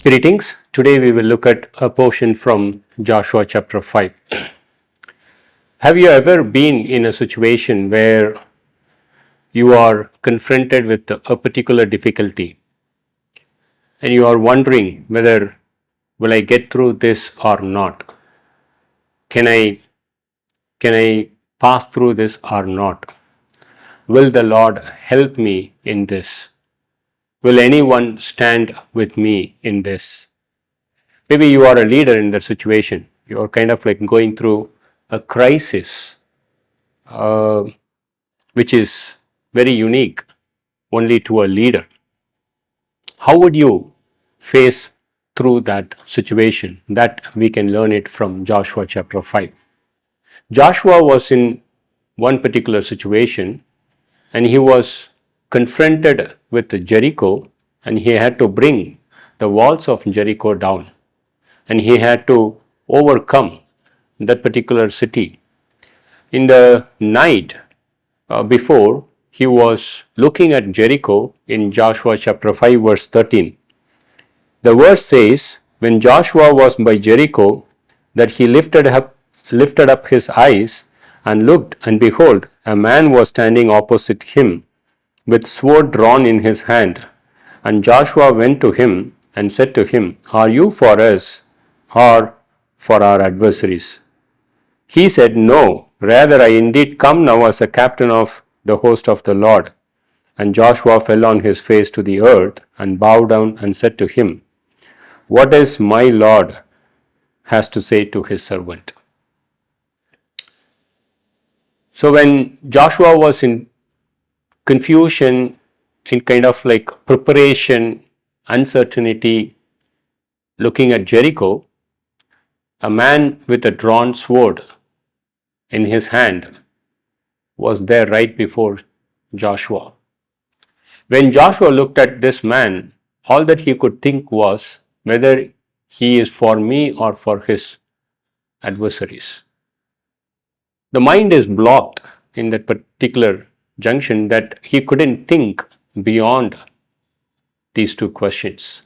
Greetings. Today we will look at a portion from Joshua chapter 5. Have you ever been in a situation where you are confronted with a particular difficulty and you are wondering whether will I get through this or not? Can I pass through this or not? Will the Lord help me in this? Will anyone stand with me in this? Maybe you are a leader in that situation. You are kind of like going through a crisis, which is very unique only to a leader. How would you face through that situation? That we can learn it from Joshua chapter 5. Joshua was in one particular situation and he was confronted with Jericho, and he had to bring the walls of Jericho down, and he had to overcome that particular city. In the night before, he was looking at Jericho in Joshua chapter 5 verse 13. The verse says, when Joshua was by Jericho, that he lifted up his eyes and looked, and behold, a man was standing opposite him with sword drawn in his hand. And Joshua went to him and said to him, are you for us or for our adversaries? He said, no, rather I indeed come now as a captain of the host of the Lord. And Joshua fell on his face to the earth and bowed down and said to him, what is my Lord has to say to his servant? So when Joshua was in confusion, in kind of like preparation, uncertainty, looking at Jericho, a man with a drawn sword in his hand was there right before Joshua. When Joshua looked at this man, all that he could think was whether he is for me or for his adversaries. The mind is blocked in that particular junction that he couldn't think beyond these two questions.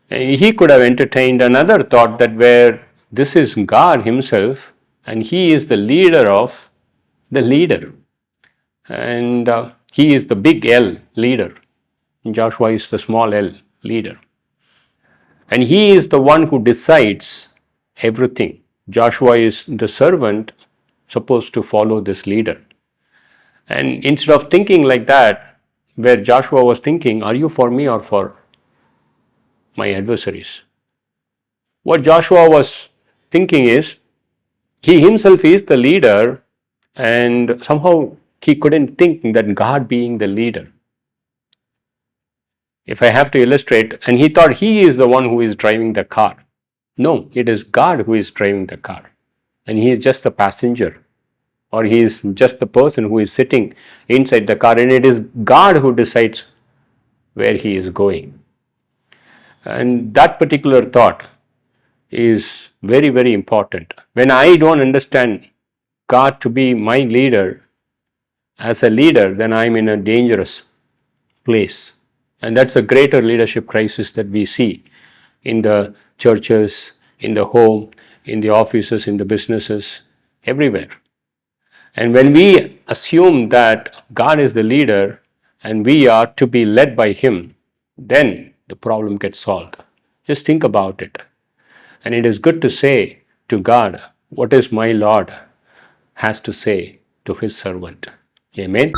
He could have entertained another thought that where this is God himself and he is the leader of the leader, and he is the big L leader. Joshua is the small L leader, and he is the one who decides everything. Joshua is the servant supposed to follow this leader. And instead of thinking like that, where Joshua was thinking, are you for me or for my adversaries? What Joshua was thinking is, he himself is the leader, and somehow he couldn't think that God being the leader. If I have to illustrate, and he thought he is the one who is driving the car. No, it is God who is driving the car, and he is just the passenger, or he is just the person who is sitting inside the car, and it is God who decides where he is going. And that particular thought is very, very important. When I don't understand God to be my leader, as a leader, then I'm in a dangerous place. And that's a greater leadership crisis that we see in the churches, in the home, in the offices, in the businesses, everywhere. And when we assume that God is the leader and we are to be led by him, then the problem gets solved. Just think about it. And it is good to say to God, what is my Lord has to say to his servant. Amen.